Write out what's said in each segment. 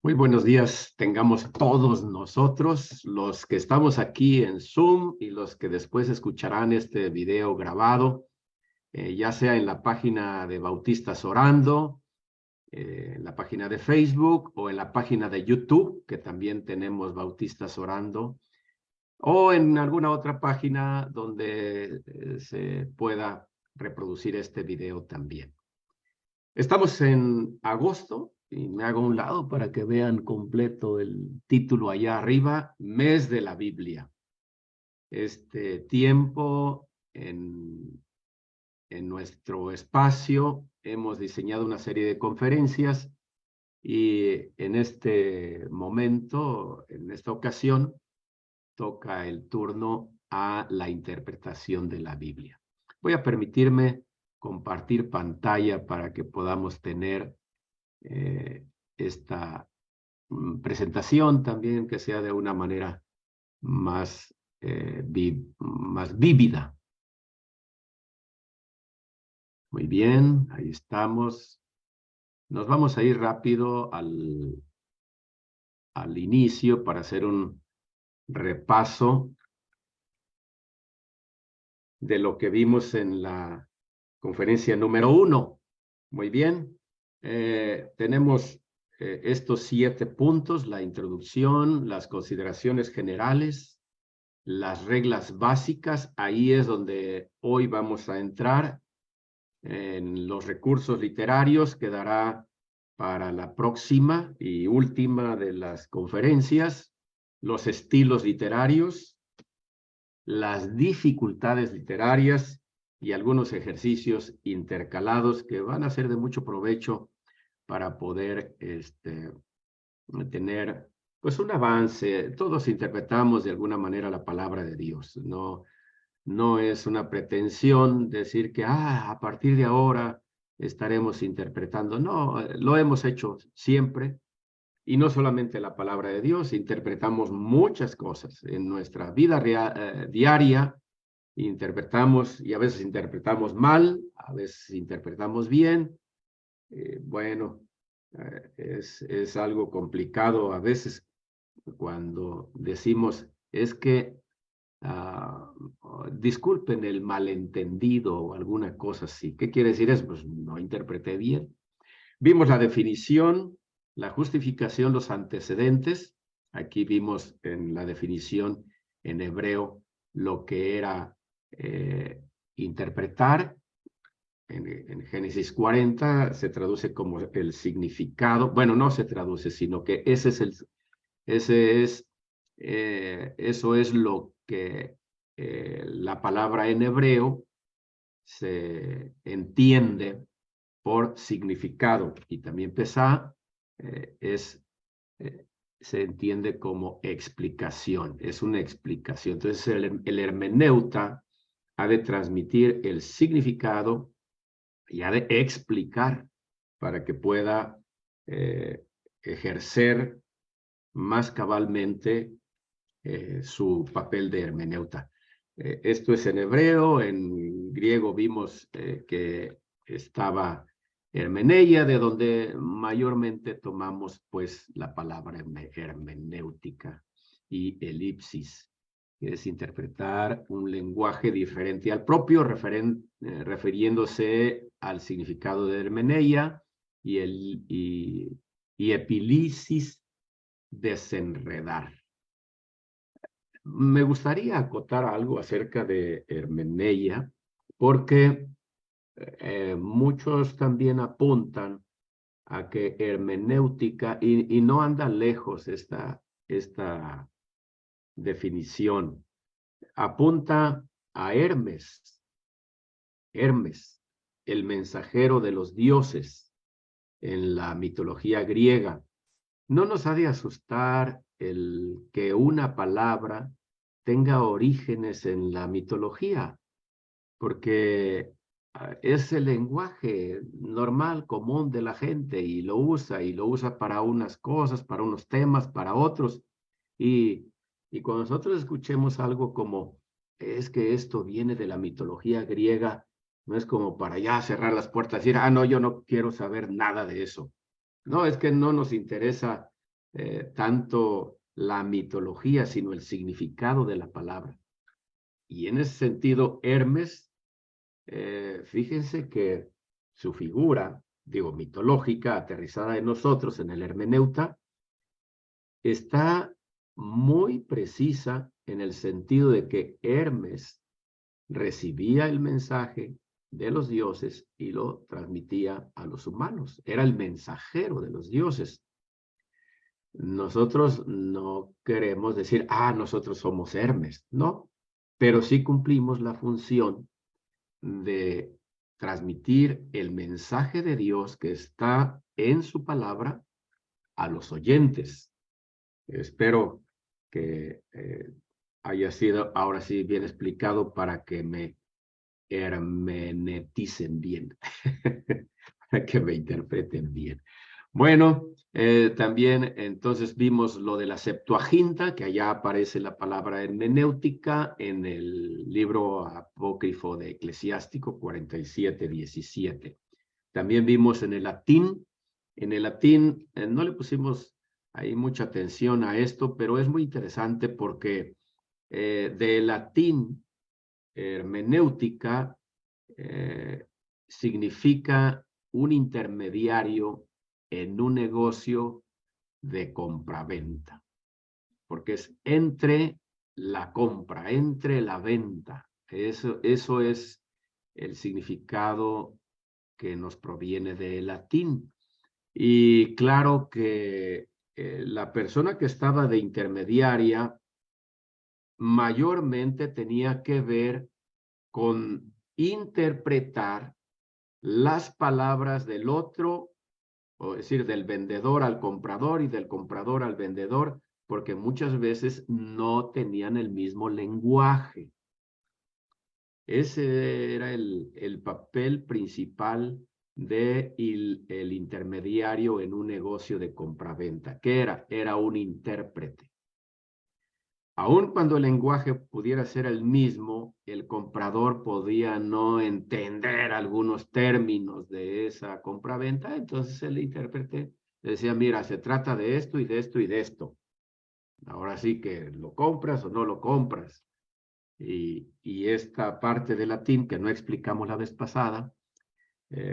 Muy buenos días tengamos todos nosotros, los que estamos aquí en Zoom y los que después escucharán este video grabado, ya sea en la página de Bautistas Orando, en la página de Facebook o en la página de YouTube, que también tenemos Bautistas Orando, o en alguna otra página donde se pueda reproducir este video también. Estamos en agosto y me hago a un lado para que vean completo el título allá arriba, Mes de la Biblia. Este tiempo en nuestro espacio hemos diseñado una serie de conferencias y en este momento, en esta ocasión, toca el turno a la interpretación de la Biblia. Voy a permitirme compartir pantalla para que podamos tener esta presentación también que sea de una manera más, más vívida. Muy bien, ahí estamos. Nos vamos a ir rápido al inicio para hacer un repaso de lo que vimos en la conferencia número 1. Muy bien, tenemos estos 7 puntos: la introducción, las consideraciones generales, las reglas básicas. Ahí es donde hoy vamos a entrar. En los recursos literarios quedará para la próxima y última de las conferencias. Los estilos literarios, las dificultades literarias y algunos ejercicios intercalados que van a ser de mucho provecho para poder tener pues un avance. Todos interpretamos de alguna manera la palabra de Dios. No es una pretensión decir que a partir de ahora estaremos interpretando. No, lo hemos hecho siempre. Y no solamente la palabra de Dios, interpretamos muchas cosas en nuestra vida diaria. Interpretamos y a veces interpretamos mal, a veces interpretamos bien. Bueno, es algo complicado a veces cuando decimos es que disculpen el malentendido o alguna cosa así. ¿Qué quiere decir eso? Pues no interpreté bien. Vimos la definición, la justificación, los antecedentes. Aquí vimos en la definición en hebreo lo que era interpretar. En Génesis 40 se traduce como el significado. Bueno, no se traduce, sino que eso es lo que la palabra en hebreo se entiende por significado, y también pesá se entiende como explicación, es una explicación. Entonces el hermeneuta ha de transmitir el significado y ha de explicar para que pueda ejercer más cabalmente su papel de hermeneuta. Esto es en hebreo. En griego vimos que estaba hermeneia, de donde mayormente tomamos pues la palabra hermenéutica, y elipsis, que es interpretar un lenguaje diferente al propio, refiriéndose al significado de hermeneia, y epilisis, desenredar. Me gustaría acotar algo acerca de hermeneia, porque muchos también apuntan a que hermenéutica, y no anda lejos esta definición, apunta a Hermes, el mensajero de los dioses en la mitología griega. No nos ha de asustar el que una palabra tenga orígenes en la mitología, porque es el lenguaje normal, común de la gente, y lo usa para unas cosas, para unos temas, para otros. Y cuando nosotros escuchemos algo como, es que esto viene de la mitología griega, no es como para ya cerrar las puertas y decir, no, yo no quiero saber nada de eso. No, es que no nos interesa tanto la mitología, sino el significado de la palabra. Y en ese sentido, Hermes, fíjense que su figura, digo, mitológica, aterrizada en nosotros, en el hermeneuta, está muy precisa en el sentido de que Hermes recibía el mensaje de los dioses y lo transmitía a los humanos. Era el mensajero de los dioses. Nosotros no queremos decir, nosotros somos Hermes, no, pero sí cumplimos la función de transmitir el mensaje de Dios que está en su palabra a los oyentes. Espero que haya sido ahora sí bien explicado para que me hermeneticen bien, para que me interpreten bien. Bueno, también entonces vimos lo de la Septuaginta, que allá aparece la palabra hermenéutica en el libro apócrifo de Eclesiástico 47:17. También vimos en el latín no le pusimos ahí mucha atención a esto, pero es muy interesante porque del latín hermenéutica significa un intermediario en un negocio de compraventa, porque es entre la compra, entre la venta. Eso es el significado que nos proviene del latín. Y claro que la persona que estaba de intermediaria mayormente tenía que ver con interpretar las palabras del otro, o decir, del vendedor al comprador y del comprador al vendedor, porque muchas veces no tenían el mismo lenguaje. Ese era el papel principal el intermediario en un negocio de compraventa. ¿Qué era? Era un intérprete. Aun cuando el lenguaje pudiera ser el mismo, el comprador podía no entender algunos términos de esa compraventa, entonces el intérprete decía, mira, se trata de esto y de esto y de esto. Ahora sí que lo compras o no lo compras. Y esta parte de latín que no explicamos la vez pasada,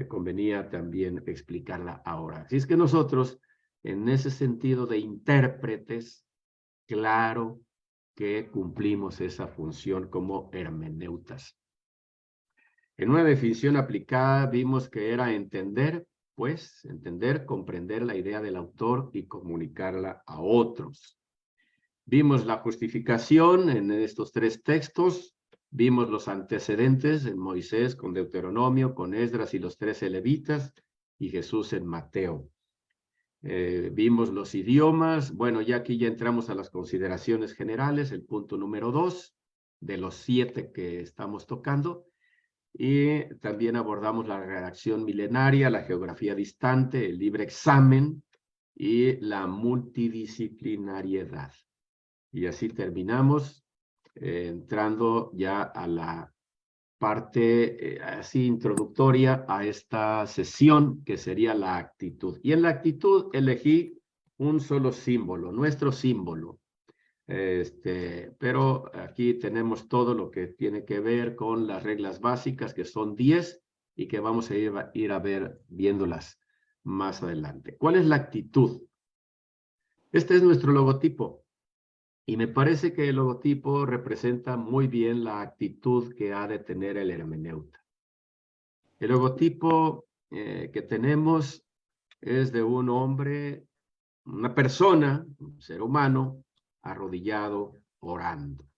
convenía también explicarla ahora. Así es que nosotros, en ese sentido de intérpretes, claro que cumplimos esa función como hermeneutas. En una definición aplicada vimos que era entender, comprender la idea del autor y comunicarla a otros. Vimos la justificación en estos tres textos, vimos los antecedentes en Moisés con Deuteronomio, con Esdras y los 13 levitas, y Jesús en Mateo. Vimos los idiomas. Bueno, ya aquí ya entramos a las consideraciones generales, el punto número 2 de los 7 que estamos tocando. Y también abordamos la redacción milenaria, la geografía distante, el libre examen y la multidisciplinariedad. Y así terminamos entrando ya a la parte así introductoria a esta sesión que sería la actitud. Y en la actitud elegí un solo símbolo, nuestro símbolo. Pero aquí tenemos todo lo que tiene que ver con las reglas básicas, que son 10 y que vamos a ir a ver viéndolas más adelante. ¿Cuál es la actitud? Este es nuestro logotipo. Y me parece que el logotipo representa muy bien la actitud que ha de tener el hermeneuta. El logotipo que tenemos es de un hombre, una persona, un ser humano, arrodillado, orando.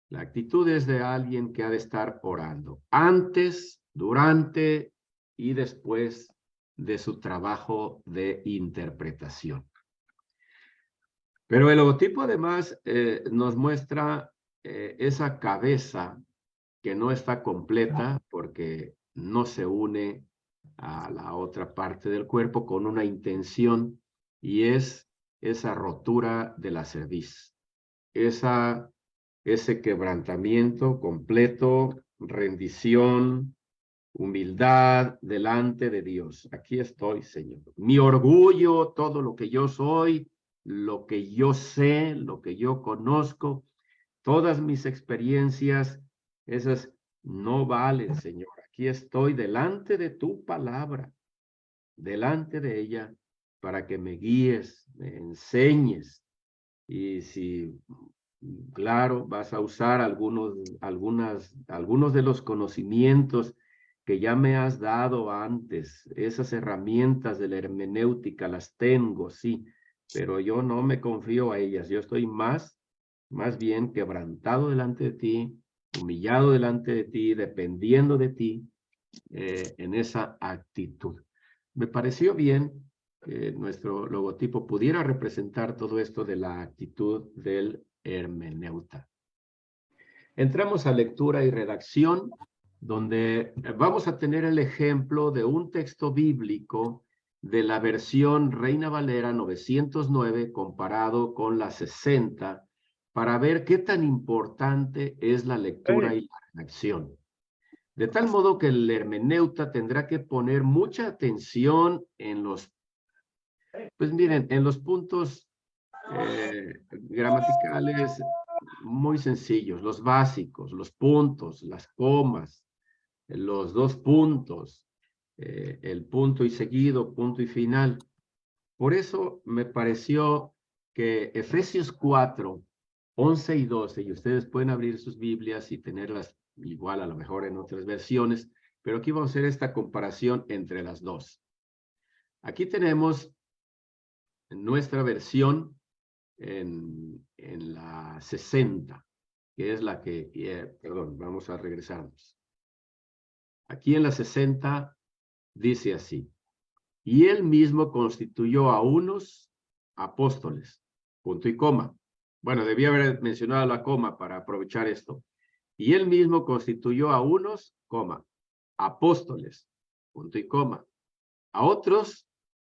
La actitud es de alguien que ha de estar orando antes, durante y después de su trabajo de interpretación. Pero el logotipo además nos muestra esa cabeza que no está completa porque no se une a la otra parte del cuerpo con una intención, y es esa rotura de la cerviz, ese quebrantamiento completo, rendición, humildad delante de Dios. Aquí estoy, Señor. Mi orgullo, todo lo que yo soy, lo que yo sé, lo que yo conozco, todas mis experiencias, esas no valen, Señor. Aquí estoy delante de tu palabra, delante de ella, para que me guíes, me enseñes. Y si, claro, vas a usar algunos de los conocimientos que ya me has dado antes, esas herramientas de la hermenéutica las tengo, sí, pero yo no me confío a ellas. Yo estoy más bien quebrantado delante de ti, humillado delante de ti, dependiendo de ti, en esa actitud. Me pareció bien que nuestro logotipo pudiera representar todo esto de la actitud del hermeneuta. Entramos a lectura y redacción, donde vamos a tener el ejemplo de un texto bíblico de la versión Reina Valera 909 comparado con la 60, para ver qué tan importante es la lectura y la redacción. De tal modo que el hermeneuta tendrá que poner mucha atención en los, pues miren, en los puntos gramaticales muy sencillos, los básicos, los puntos, las comas, los dos puntos, el punto y seguido, punto y final. Por eso me pareció que Efesios 4, 11 y 12, y ustedes pueden abrir sus Biblias y tenerlas igual a lo mejor en otras versiones, pero aquí vamos a hacer esta comparación entre las dos. Aquí tenemos nuestra versión en la 60, que es la que, perdón, vamos a regresarnos. Aquí en la 60 dice así: y él mismo constituyó a unos apóstoles, punto y coma. Bueno, debía haber mencionado la coma para aprovechar esto. Y él mismo constituyó a unos, coma, apóstoles, punto y coma. A otros,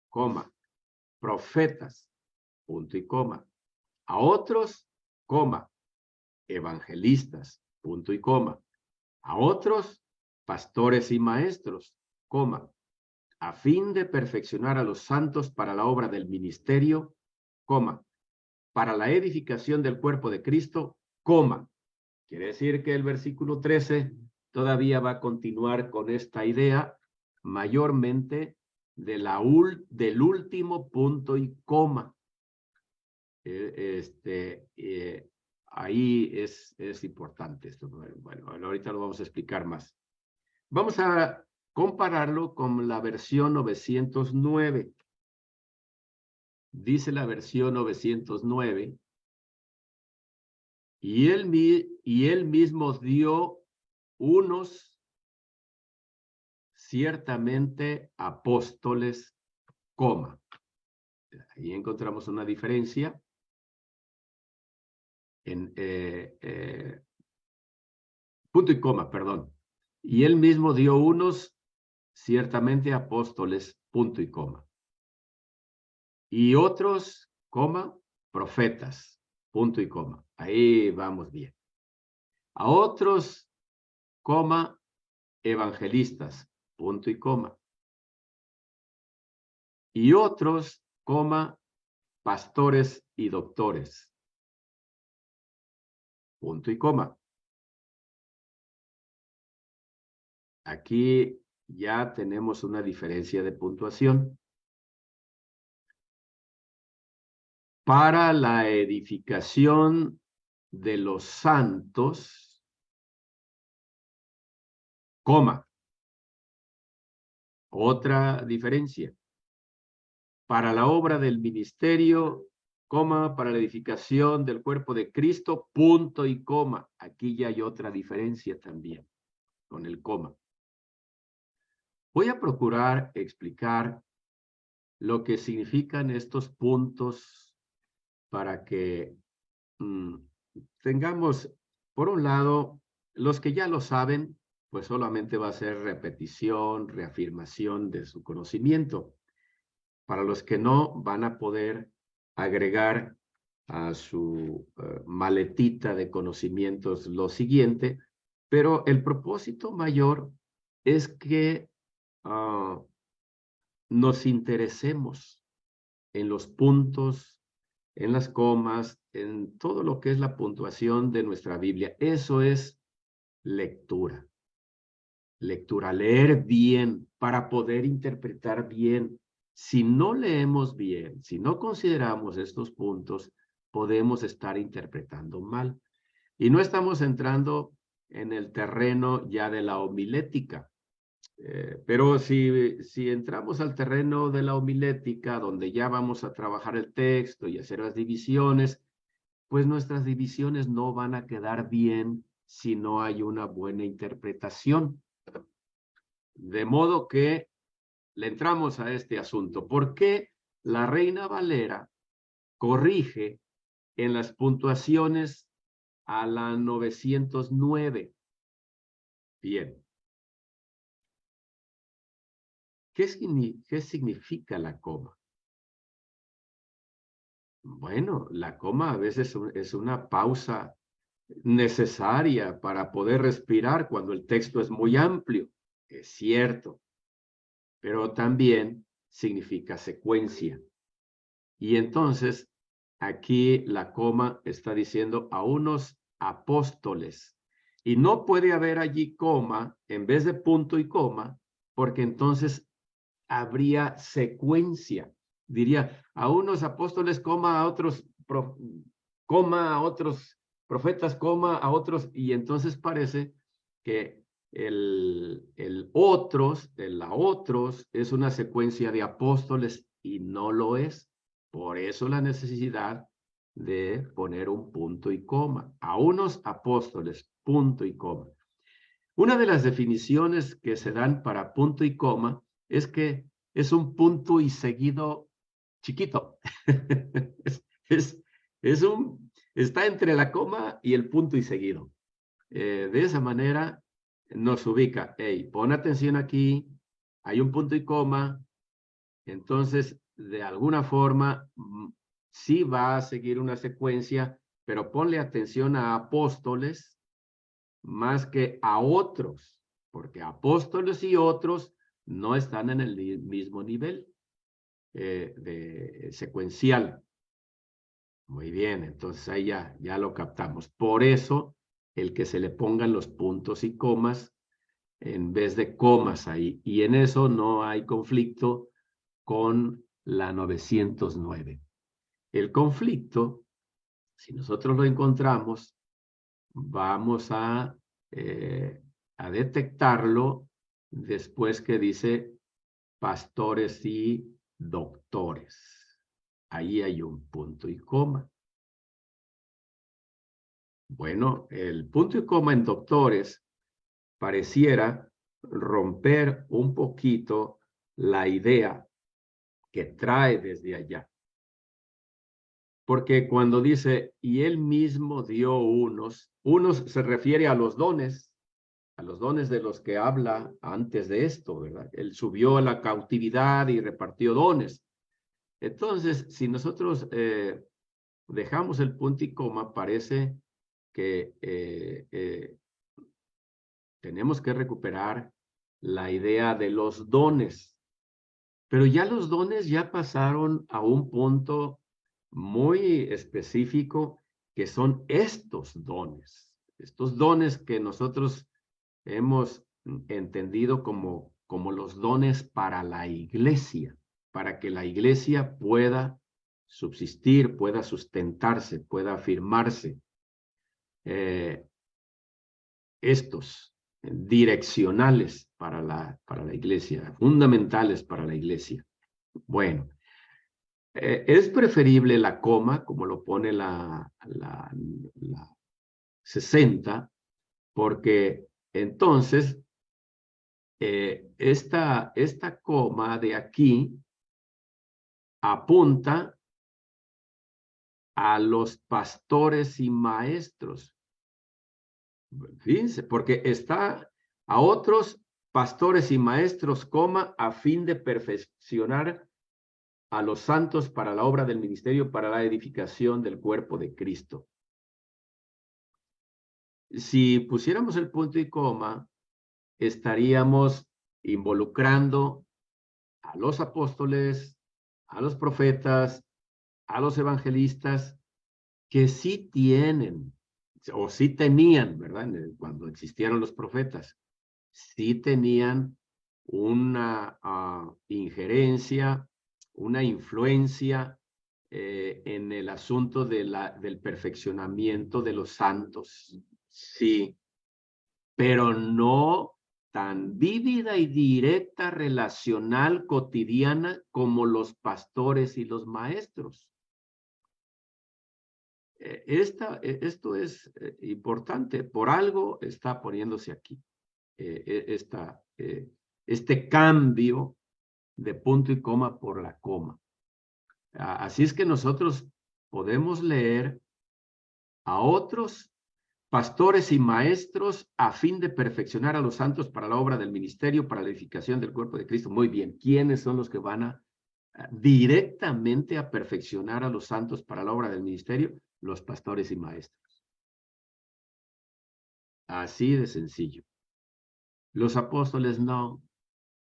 coma, profetas, punto y coma. A otros, coma, evangelistas, punto y coma. A otros, pastores y maestros, coma, a fin de perfeccionar a los santos para la obra del ministerio, coma, para la edificación del cuerpo de Cristo, coma. Quiere decir que el versículo 13 todavía va a continuar con esta idea, mayormente del último punto y coma. Ahí es importante esto. Bueno, ahorita lo vamos a explicar más. Vamos a compararlo con la versión 909. Dice la versión 909, y él mismo dio unos ciertamente apóstoles, coma. Ahí encontramos una diferencia en punto y coma, perdón. Y él mismo dio unos ciertamente apóstoles, punto y coma. Y otros, coma, profetas, punto y coma. Ahí vamos bien. A otros, coma, evangelistas, punto y coma. Y otros, coma, pastores y doctores, punto y coma. Aquí ya tenemos una diferencia de puntuación. Para la edificación de los santos, coma. Otra diferencia. Para la obra del ministerio, coma, para la edificación del cuerpo de Cristo, punto y coma. Aquí ya hay otra diferencia también, con el coma. Voy a procurar explicar lo que significan estos puntos para que tengamos, por un lado, los que ya lo saben, pues solamente va a ser repetición, reafirmación de su conocimiento. Para los que no, van a poder agregar a su maletita de conocimientos lo siguiente, pero el propósito mayor es que nos interesemos en los puntos en las comas, en todo lo que es la puntuación de nuestra Biblia. Eso es lectura. Lectura, leer bien para poder interpretar bien. Si no leemos bien, si no consideramos estos puntos, podemos estar interpretando mal. Y no estamos entrando en el terreno ya de la homilética. Pero si entramos al terreno de la homilética, donde ya vamos a trabajar el texto y hacer las divisiones, pues nuestras divisiones no van a quedar bien si no hay una buena interpretación. De modo que le entramos a este asunto. ¿Por qué la Reina Valera corrige en las puntuaciones a la 909? Bien. ¿Qué significa la coma? Bueno, la coma a veces es una pausa necesaria para poder respirar cuando el texto es muy amplio. Es cierto, pero también significa secuencia. Y entonces, aquí la coma está diciendo a unos apóstoles. Y no puede haber allí coma en vez de punto y coma, porque entonces habría secuencia. Diría, a unos apóstoles, coma, a otros, coma, a otros profetas, coma, a otros, y entonces parece que el otros, el a otros, es una secuencia de apóstoles y no lo es. Por eso la necesidad de poner un punto y coma. A unos apóstoles, punto y coma. Una de las definiciones que se dan para punto y coma es que es un punto y seguido chiquito. es, está entre la coma y el punto y seguido. De esa manera nos ubica. Hey, pon atención aquí, hay un punto y coma, entonces de alguna forma sí va a seguir una secuencia, pero ponle atención a apóstoles más que a otros, porque apóstoles y otros no están en el mismo nivel de secuencial. Muy bien, entonces ahí ya lo captamos. Por eso, el que se le pongan los puntos y comas en vez de comas ahí. Y en eso no hay conflicto con la 909. El conflicto, si nosotros lo encontramos, vamos a detectarlo después que dice pastores y doctores. Ahí hay un punto y coma. Bueno, el punto y coma en doctores pareciera romper un poquito la idea que trae desde allá. Porque cuando dice, y él mismo dio unos se refiere a los dones de los que habla antes de esto, ¿verdad? Él subió a la cautividad y repartió dones. Entonces, si nosotros dejamos el punto y coma, parece que tenemos que recuperar la idea de los dones. Pero ya los dones ya pasaron a un punto muy específico, que son estos dones que nosotros hemos entendido como los dones para la iglesia, para que la iglesia pueda subsistir, pueda sustentarse, pueda afirmarse. Estos direccionales para la iglesia, fundamentales para la iglesia. Bueno, es preferible la coma, como lo pone la 60, porque entonces esta coma de aquí apunta a los pastores y maestros. Fíjense, porque está a otros pastores y maestros, coma, a fin de perfeccionar a los santos para la obra del ministerio, para la edificación del cuerpo de Cristo. Si pusiéramos el punto y coma, estaríamos involucrando a los apóstoles, a los profetas, a los evangelistas que sí tienen, o sí tenían, ¿verdad? Cuando existieron los profetas, sí tenían una injerencia, una influencia en el asunto del perfeccionamiento de los santos. Sí, pero no tan vívida y directa, relacional, cotidiana, como los pastores y los maestros. Esto es importante, por algo está poniéndose aquí este cambio de punto y coma por la coma. Así es que nosotros podemos leer a otros pastores y maestros a fin de perfeccionar a los santos para la obra del ministerio, para la edificación del cuerpo de Cristo. Muy bien, ¿quiénes son los que van directamente a perfeccionar a los santos para la obra del ministerio? Los pastores y maestros. Así de sencillo. Los apóstoles no.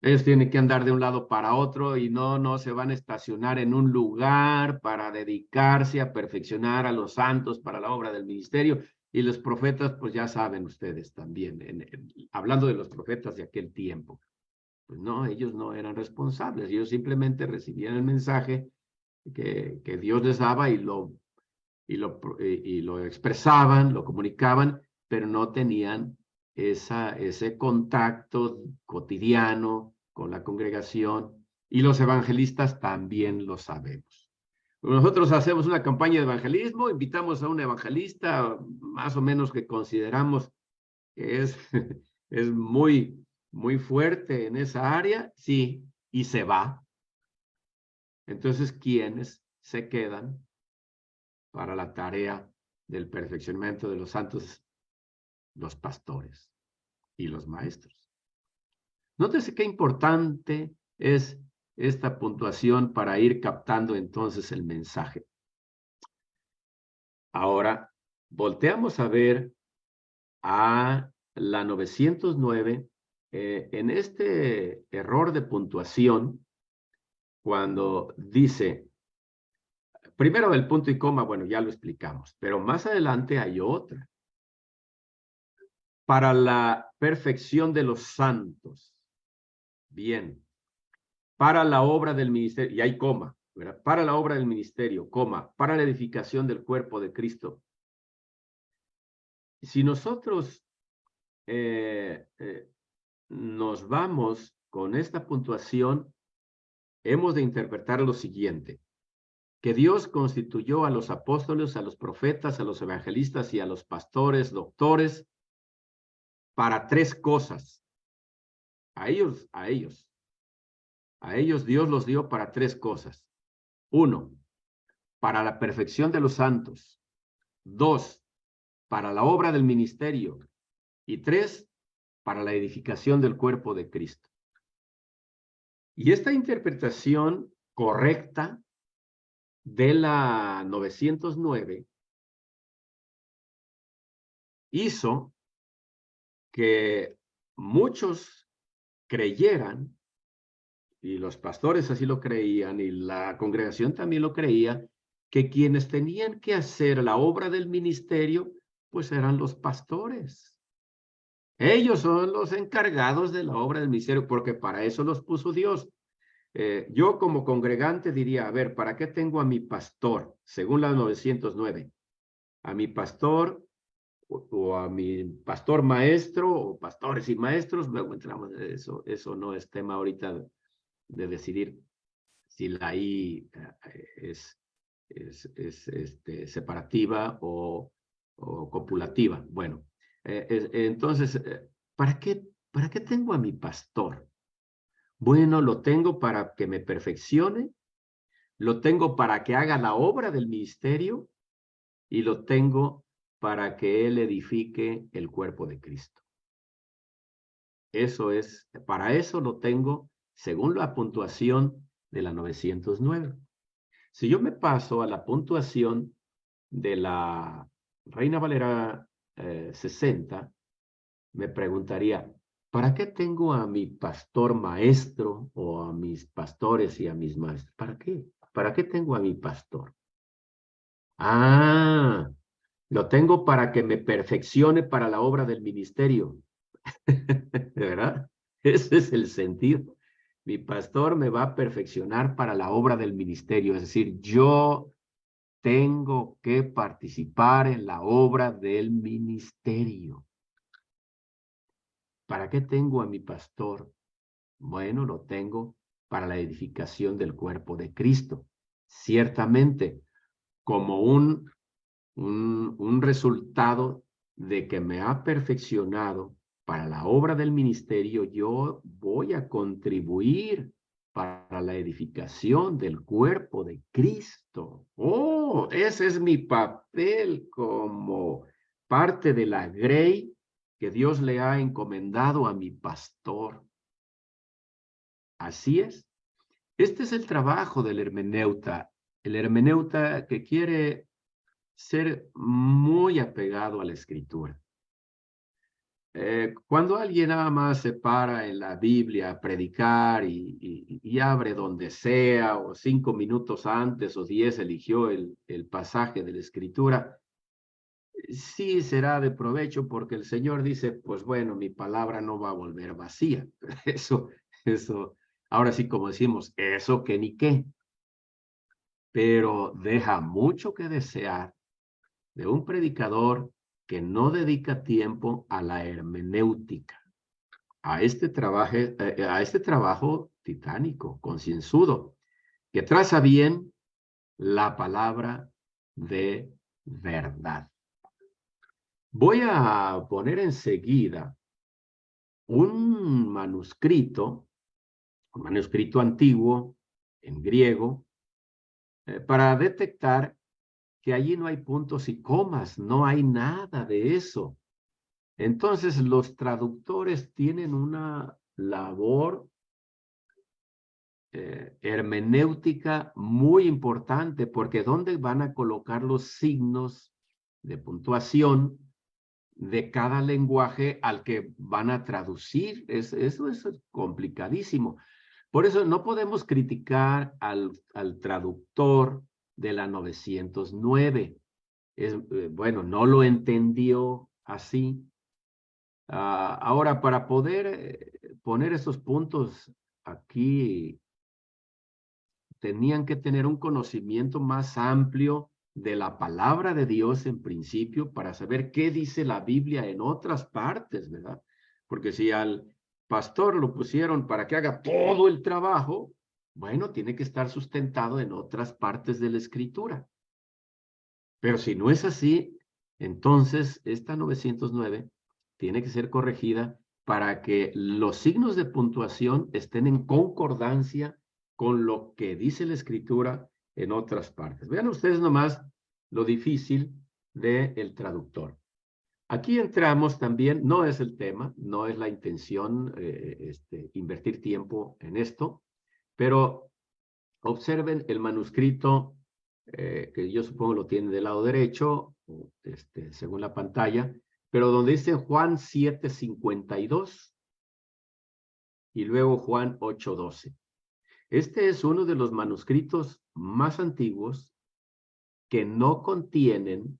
Ellos tienen que andar de un lado para otro y no se van a estacionar en un lugar para dedicarse a perfeccionar a los santos para la obra del ministerio. Y los profetas, pues ya saben ustedes también, hablando de los profetas de aquel tiempo, pues no, ellos no eran responsables, ellos simplemente recibían el mensaje que Dios les daba y lo expresaban, lo comunicaban, pero no tenían ese contacto cotidiano con la congregación, y los evangelistas también lo sabemos. Nosotros hacemos una campaña de evangelismo, invitamos a un evangelista más o menos que consideramos que es muy fuerte en esa área, sí, y se va. Entonces, ¿quiénes se quedan para la tarea del perfeccionamiento de los santos? Los pastores y los maestros. Nótese qué importante es esta puntuación para ir captando entonces el mensaje. Ahora, volteamos a ver a la 909 en este error de puntuación, cuando dice, primero el punto y coma, bueno, ya lo explicamos, pero más adelante hay otra. Para la perfección de los santos. Bien. Para la obra del ministerio, y hay coma, ¿verdad? Para la obra del ministerio, coma, para la edificación del cuerpo de Cristo. Si nosotros nos vamos con esta puntuación, hemos de interpretar lo siguiente: que Dios constituyó a los apóstoles, a los profetas, a los evangelistas y a los pastores, doctores, para tres cosas. A ellos Dios los dio para tres cosas. 1, para la perfección de los santos. 2, para la obra del ministerio. Y 3, para la edificación del cuerpo de Cristo. Y esta interpretación correcta de la 909 hizo que muchos creyeran, y los pastores así lo creían, y la congregación también lo creía, que quienes tenían que hacer la obra del ministerio, pues eran los pastores. Ellos son los encargados de la obra del ministerio, porque para eso los puso Dios. Yo como congregante diría, a ver, ¿para qué tengo a mi pastor? Según la 909, a mi pastor o a mi pastor maestro, o pastores y maestros. Luego entramos en eso no es tema ahorita de decidir si la I es separativa o copulativa. Bueno, entonces, ¿para qué tengo a mi pastor? Bueno, lo tengo para que me perfeccione, lo tengo para que haga la obra del ministerio, y lo tengo para que él edifique el cuerpo de Cristo. Para eso lo tengo según la puntuación de la 909. Si yo me paso a la puntuación de la Reina Valera 60, me preguntaría, ¿para qué tengo a mi pastor maestro o a mis pastores y a mis maestros? ¿Para qué? ¿Para qué tengo a mi pastor? Ah, lo tengo para que me perfeccione para la obra del ministerio. ¿Verdad? Ese es el sentido. Mi pastor me va a perfeccionar para la obra del ministerio. Es decir, yo tengo que participar en la obra del ministerio. ¿Para qué tengo a mi pastor? Bueno, lo tengo para la edificación del cuerpo de Cristo. Ciertamente, como un resultado de que me ha perfeccionado para la obra del ministerio, yo voy a contribuir para la edificación del cuerpo de Cristo. Oh, ese es mi papel como parte de la grey que Dios le ha encomendado a mi pastor. Así es. Este es el trabajo del hermeneuta. El hermeneuta que quiere ser muy apegado a la escritura. Cuando alguien nada más se para en la Biblia a predicar y abre donde sea, o 5 minutos antes o 10 eligió el pasaje de la escritura, sí será de provecho porque el Señor dice, pues bueno, mi palabra no va a volver vacía. Eso, ahora sí como decimos, eso que ni qué, pero deja mucho que desear de un predicador que no dedica tiempo a la hermenéutica, a este trabajo titánico, concienzudo, que traza bien la palabra de verdad. Voy a poner enseguida un manuscrito antiguo en griego, para detectar que allí no hay puntos y comas, no hay nada de eso. Entonces, los traductores tienen una labor hermenéutica muy importante, porque ¿dónde van a colocar los signos de puntuación de cada lenguaje al que van a traducir? Eso es complicadísimo. Por eso no podemos criticar al traductor de la 909. Bueno, no lo entendió así. Ahora, para poder poner esos puntos aquí, tenían que tener un conocimiento más amplio de la palabra de Dios en principio para saber qué dice la Biblia en otras partes, ¿verdad? Porque si al pastor lo pusieron para que haga todo el trabajo, bueno, tiene que estar sustentado en otras partes de la Escritura. Pero si no es así, entonces esta 909 tiene que ser corregida para que los signos de puntuación estén en concordancia con lo que dice la escritura en otras partes. Vean ustedes nomás lo difícil del traductor. Aquí entramos también, no es el tema, no es la intención invertir tiempo en esto, pero observen el manuscrito que yo supongo lo tienen del lado derecho, según la pantalla, pero donde dice Juan 7:52 y luego Juan 8:12. Este es uno de los manuscritos más antiguos que no contienen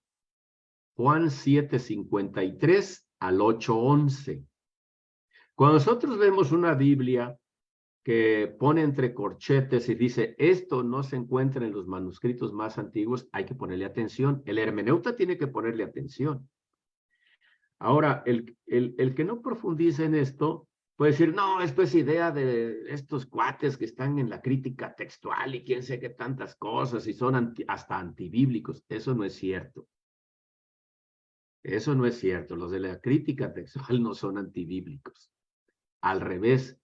Juan 7:53 al 8:11. Cuando nosotros vemos una Biblia que pone entre corchetes y dice, esto no se encuentra en los manuscritos más antiguos, hay que ponerle atención. El hermeneuta tiene que ponerle atención. Ahora, el que no profundice en esto puede decir, no, esto es idea de estos cuates que están en la crítica textual y quién sé qué tantas cosas y son hasta antibíblicos. Eso no es cierto. Eso no es cierto. Los de la crítica textual no son antibíblicos. Al revés,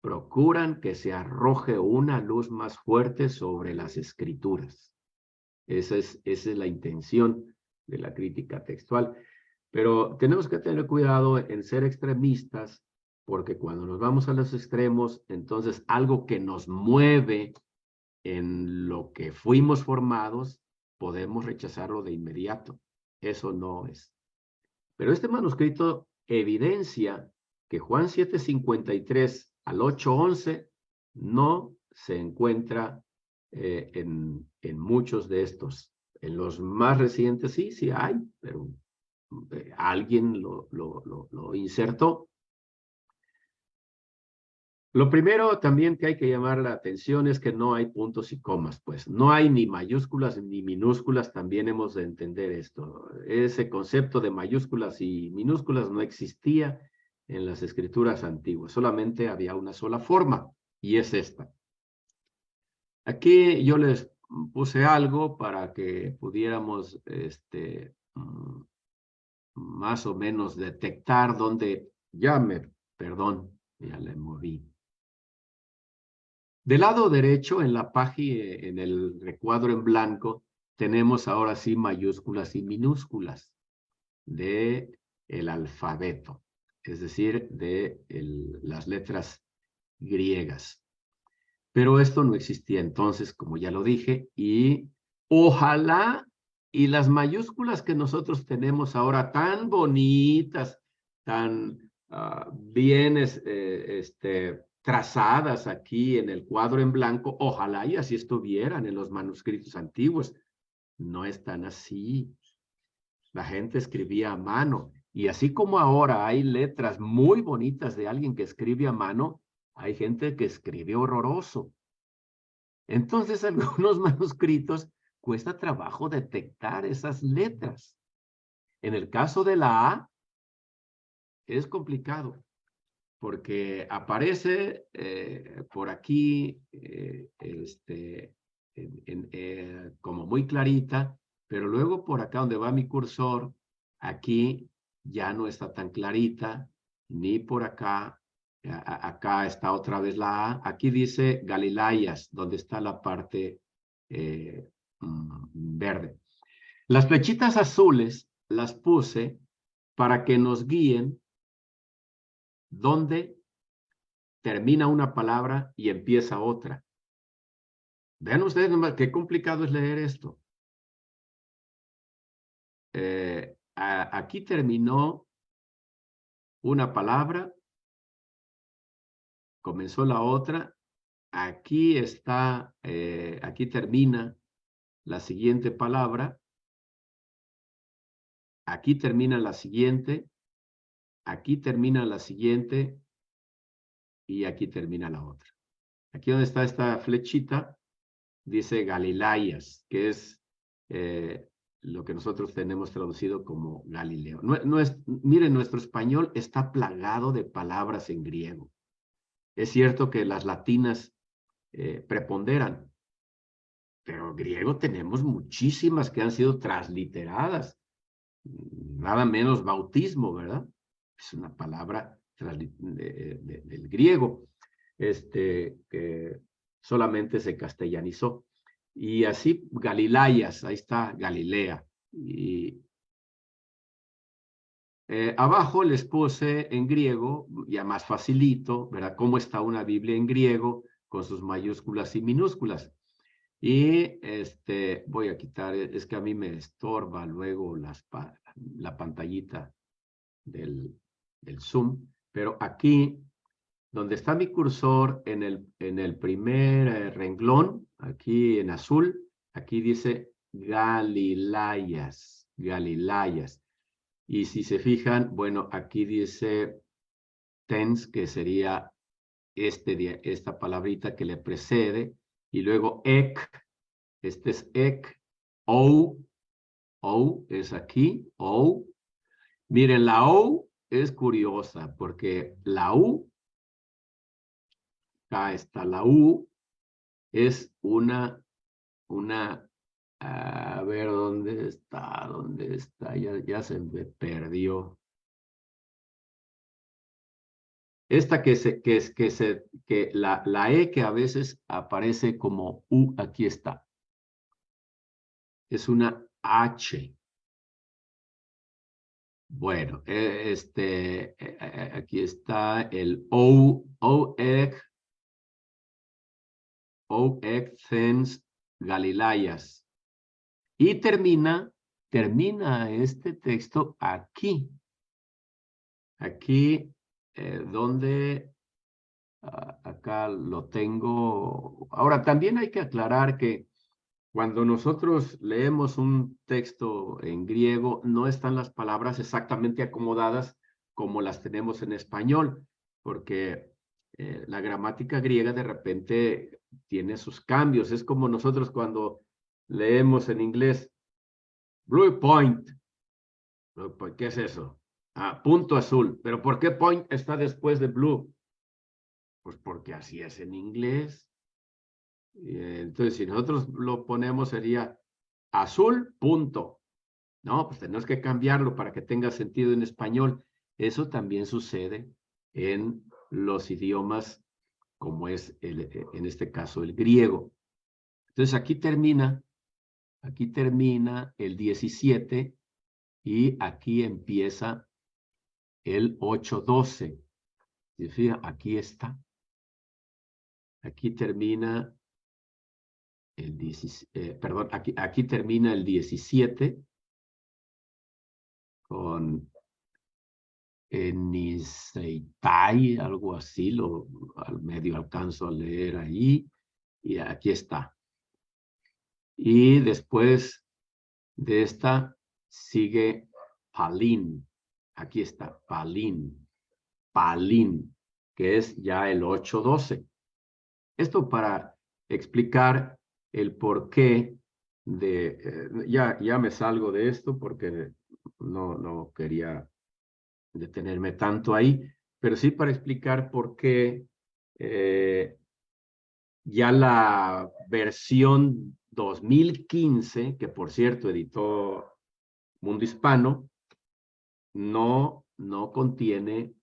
procuran que se arroje una luz más fuerte sobre las escrituras. Esa es la intención de la crítica textual. Pero tenemos que tener cuidado en ser extremistas, porque cuando nos vamos a los extremos, entonces algo que nos mueve en lo que fuimos formados, podemos rechazarlo de inmediato. Eso no es. Pero este manuscrito evidencia que Juan 7:53 al 8:11 no se encuentra en muchos de estos En los más recientes sí hay, pero alguien lo insertó. Lo primero también que hay que llamar la atención es que no hay puntos y comas, pues no hay ni mayúsculas ni minúsculas, también hemos de entender esto. Ese concepto de mayúsculas y minúsculas no existía en las escrituras antiguas, solamente había una sola forma y es esta. Aquí yo les puse algo para que pudiéramos más o menos detectar dónde, perdón, ya le moví. Del lado derecho, en la página, en el recuadro en blanco, tenemos ahora sí mayúsculas y minúsculas de el alfabeto, es decir, de las letras griegas. Pero esto no existía entonces, como ya lo dije, y ojalá y las mayúsculas que nosotros tenemos ahora tan bonitas, tan bien trazadas aquí en el cuadro en blanco, ojalá y así estuvieran en los manuscritos antiguos. No están así. La gente escribía a mano. Y así como ahora hay letras muy bonitas de alguien que escribe a mano, hay gente que escribe horroroso. Entonces, algunos manuscritos cuesta trabajo detectar esas letras. En el caso de la A, es complicado, porque aparece por aquí como muy clarita, pero luego por acá donde va mi cursor, aquí ya no está tan clarita, ni por acá. Acá está otra vez la A. Aquí dice Galilayas, donde está la parte verde. Las flechitas azules las puse para que nos guíen dónde termina una palabra y empieza otra. Vean ustedes nomás qué complicado es leer esto. Aquí terminó una palabra, comenzó la otra, aquí está, aquí termina la siguiente palabra, aquí termina la siguiente, aquí termina la siguiente y aquí termina la otra. Aquí donde está esta flechita, dice Galilayas, que es lo que nosotros tenemos traducido como Galileo. Miren, nuestro español está plagado de palabras en griego. Es cierto que las latinas preponderan, pero griego tenemos muchísimas que han sido transliteradas. Nada menos bautismo, ¿verdad? Es una palabra del griego, que solamente se castellanizó. Y así Galilayas, ahí está Galilea. Y abajo les puse en griego, ya más facilito, ¿verdad? Cómo está una Biblia en griego con sus mayúsculas y minúsculas. Y voy a quitar, es que a mí me estorba luego la pantallita del Zoom, pero aquí, donde está mi cursor, en el primer renglón, aquí en azul, aquí dice Galilayas, Galilayas. Y si se fijan, bueno, aquí dice tens, que sería esta palabrita que le precede, y luego ek, este es ek, o es aquí, o. Miren, la O es curiosa porque la U, acá está la U, es a ver, ¿dónde está? Ya se me perdió. Esta que la E que a veces aparece como U, aquí está. Es una H. Bueno, aquí está el O, Thens, Galilayas. Y termina este texto aquí. Aquí donde acá lo tengo. Ahora, también hay que aclarar que Cuando nosotros leemos un texto en griego, no están las palabras exactamente acomodadas como las tenemos en español, porque la gramática griega de repente tiene sus cambios. Es como nosotros cuando leemos en inglés, blue point. ¿Qué es eso? Ah, punto azul. ¿Pero por qué point está después de blue? Pues porque así es en inglés. Entonces, si nosotros lo ponemos sería azul, punto. No, pues tenemos que cambiarlo para que tenga sentido en español. Eso también sucede en los idiomas como es en este caso el griego. Entonces aquí termina el 17 y aquí empieza el 8:12. ¿Se fija? Aquí está. Aquí termina el 17, perdón, aquí termina el 17 con Niseitai, algo así, al medio alcanzo a leer ahí, y aquí está. Y después de esta sigue Palín. Aquí está, Palín, que es ya el 8:12. Esto para explicar el porqué de, ya me salgo de esto porque no quería detenerme tanto ahí, pero sí para explicar por qué ya la versión 2015, que por cierto editó Mundo Hispano, no contiene,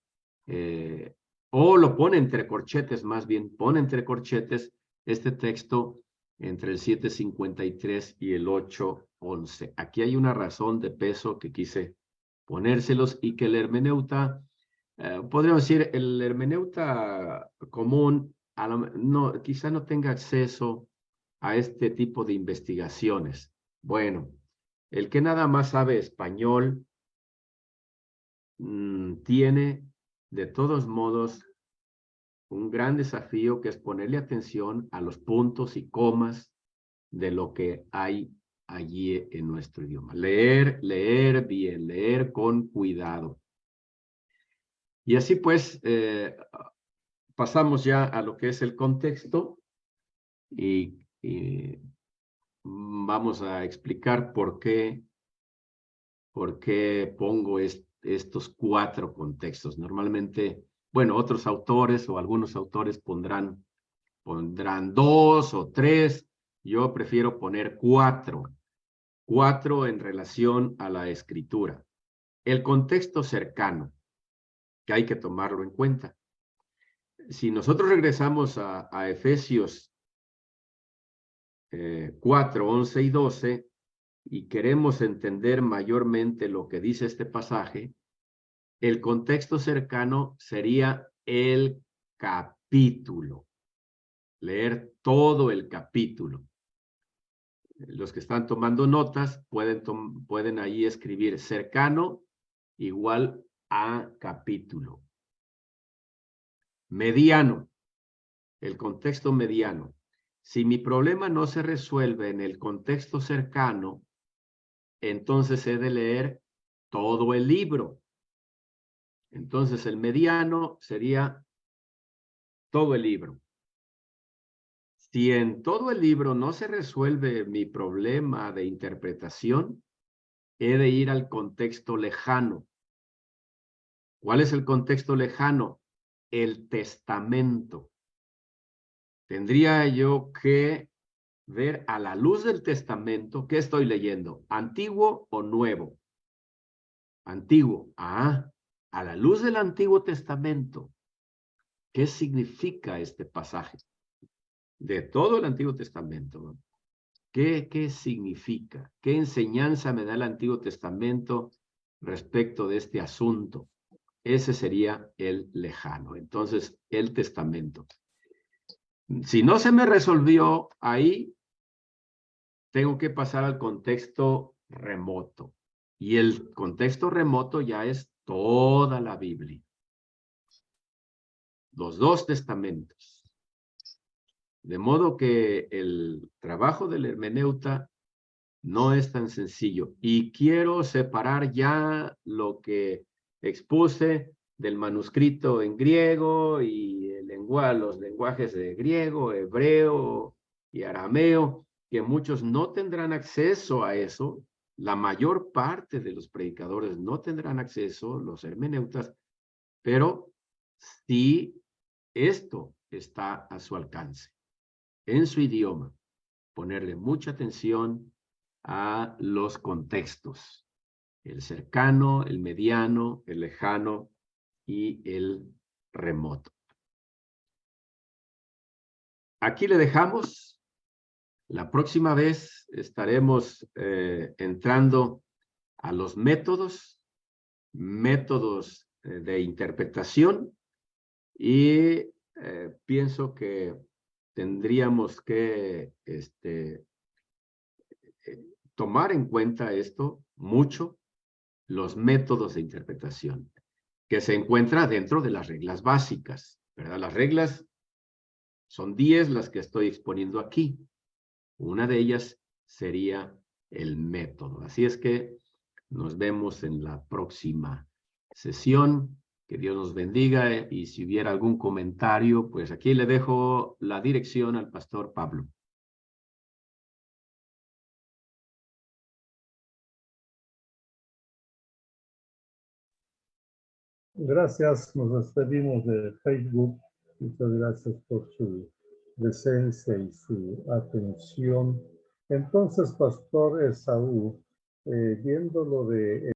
o lo pone entre corchetes, más bien, pone entre corchetes este texto entre el 7:53 y el 8:11. Aquí hay una razón de peso que quise ponérselos y que el hermeneuta, podríamos decir, el hermeneuta común, quizá no tenga acceso a este tipo de investigaciones. Bueno, el que nada más sabe español, tiene de todos modos un gran desafío que es ponerle atención a los puntos y comas de lo que hay allí en nuestro idioma. Leer bien, leer con cuidado. Y así pues, pasamos ya a lo que es el contexto y vamos a explicar por qué pongo estos 4 contextos. Normalmente, bueno, otros autores o algunos autores pondrán 2 o 3. Yo prefiero poner 4. 4 en relación a la escritura. El contexto cercano, que hay que tomarlo en cuenta. Si nosotros regresamos a Efesios 4, 11 y 12 y queremos entender mayormente lo que dice este pasaje, el contexto cercano sería el capítulo. Leer todo el capítulo. Los que están tomando notas pueden ahí escribir cercano igual a capítulo. Mediano. El contexto mediano. Si mi problema no se resuelve en el contexto cercano, entonces he de leer todo el libro. Entonces el mediano sería todo el libro. Si en todo el libro no se resuelve mi problema de interpretación, he de ir al contexto lejano. ¿Cuál es el contexto lejano? El testamento. Tendría yo que ver a la luz del testamento qué estoy leyendo, antiguo o nuevo. Antiguo. A la luz del Antiguo Testamento, ¿qué significa este pasaje? De todo el Antiguo Testamento. ¿Qué significa? ¿Qué enseñanza me da el Antiguo Testamento respecto de este asunto? Ese sería el lejano. Entonces, el testamento. Si no se me resolvió ahí, tengo que pasar al contexto remoto. Y el contexto remoto ya es toda la Biblia. Los 2 testamentos. De modo que el trabajo del hermeneuta no es tan sencillo. Y quiero separar ya lo que expuse del manuscrito en griego y los lenguajes de griego, hebreo y arameo, que muchos no tendrán acceso a eso. La mayor parte de los predicadores no tendrán acceso, los hermeneutas, pero sí esto está a su alcance, en su idioma. Ponerle mucha atención a los contextos, el cercano, el mediano, el lejano y el remoto. Aquí le dejamos. La próxima vez estaremos entrando a los métodos de interpretación, y pienso que tendríamos que tomar en cuenta esto mucho, los métodos de interpretación, que se encuentra dentro de las reglas básicas, ¿verdad? Las reglas son 10 las que estoy exponiendo aquí. Una de ellas sería el método. Así es que nos vemos en la próxima sesión. Que Dios nos bendiga, y si hubiera algún comentario, pues aquí le dejo la dirección al pastor Pablo. Gracias, nos despedimos de Facebook. Muchas gracias por su presencia y su atención. Entonces, Pastor Esaú, viendo lo de